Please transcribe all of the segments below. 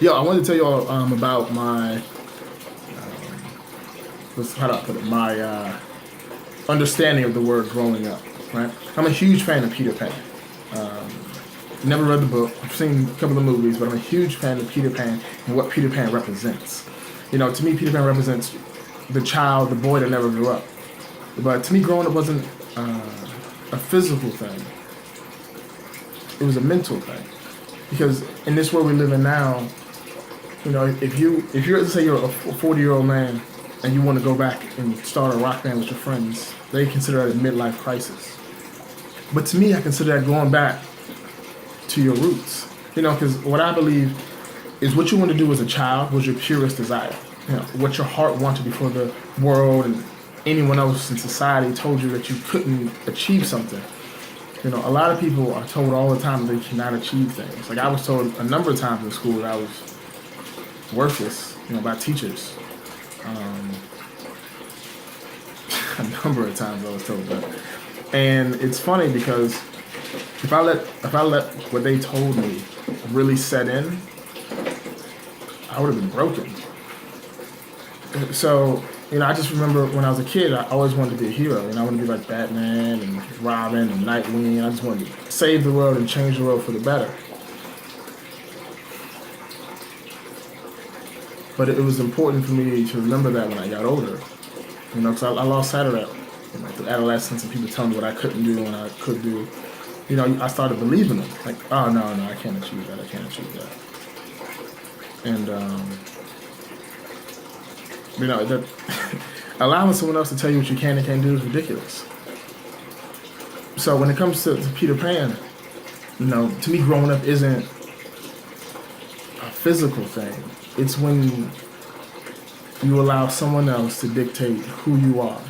Yeah, I wanted to tell you all about my, how do I put it, my understanding of the word growing up, right? I'm a huge fan of Peter Pan. Never read the book. I've seen a couple of movies, but I'm a huge fan of Peter Pan and what Peter Pan represents. You know, to me, Peter Pan represents the child, the boy that never grew up. But to me, growing up wasn't a physical thing. It was a mental thing. Because in this world we live in now, you know, if you're let's say you're a 40-year-old man and you want to go back and start a rock band with your friends, they consider that a midlife crisis. But to me, I consider that going back to your roots. You know, because what I believe is what you want to do as a child was your purest desire. You know, what your heart wanted before the world and anyone else in society told you that you couldn't achieve something. You know, a lot of people are told all the time they cannot achieve things. Like I was told a number of times in school that I was worthless, you know, by teachers. A number of times I was told that. And it's funny because if I let what they told me really set in, I would have been broken. So, you know, I just remember when I was a kid, I always wanted to be a hero. And I wanted to be like Batman and Robin and Nightwing. I just wanted to save the world and change the world for the better. But it was important for me to remember that when I got older. You know, because I lost sight of that. You know, through adolescence and people telling me what I couldn't do and I could do. You know, I started believing them. Like, oh, no, I can't achieve that. I can't achieve that. And, you know, that allowing someone else to tell you what you can and can't do is ridiculous. So when it comes to Peter Pan, you know, to me growing up isn't a physical thing. It's when you allow someone else to dictate who you are.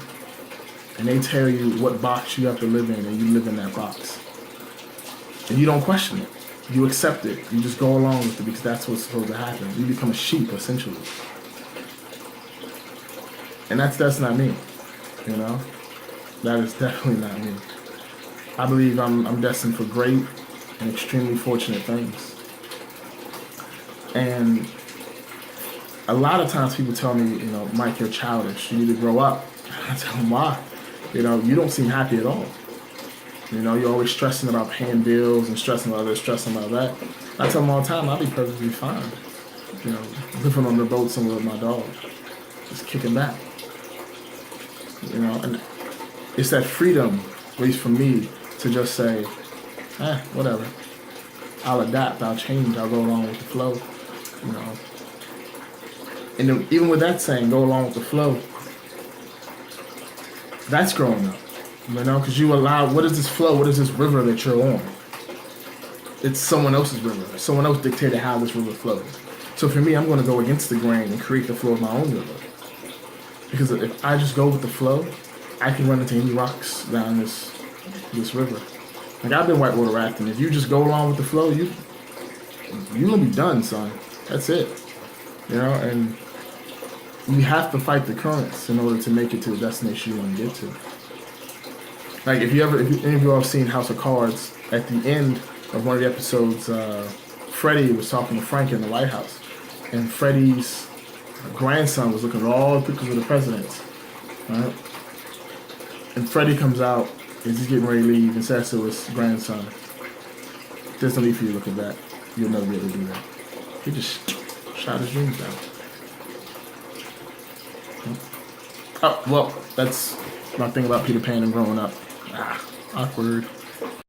And they tell you what box you have to live in and you live in that box. And you don't question it. You accept it. You just go along with it because that's what's supposed to happen. You become a sheep, essentially. And that's not me, you know? That is definitely not me. I believe I'm destined for great and extremely fortunate things. And a lot of times people tell me, you know, Mike, you're childish. You need to grow up. I tell them why. You know, you don't seem happy at all. You know, you're always stressing about paying bills and stressing about this, stressing about that. I tell them all the time, I'll be perfectly fine. You know, living on the boat somewhere with my dog. Just kicking back. You know, and it's that freedom, at least for me, to just say, whatever. I'll adapt, I'll change, I'll go along with the flow. You know. And then, even with that saying, go along with the flow, that's growing up. You know, because you allow, what is this flow? What is this river that you're on? It's someone else's river. Someone else dictated how this river flows. So for me, I'm going to go against the grain and create the flow of my own river. Because if I just go with the flow, I can run into any rocks down this river. Like I've been whitewater rafting. If you just go along with the flow, you're gonna be done, son. That's it. You know, and you have to fight the currents in order to make it to the destination you want to get to. Like if any of you all have seen House of Cards, at the end of one of the episodes, Freddie was talking to Frank in the White House, and Freddie's grandson was looking at all the pictures of the presidents, right? And Freddie comes out as he's getting ready to leave and says to his grandson, "There's no need for you to look at that. You'll never be able to do that." He just shot his dreams down. Oh, well, that's my thing about Peter Pan and growing up. Awkward.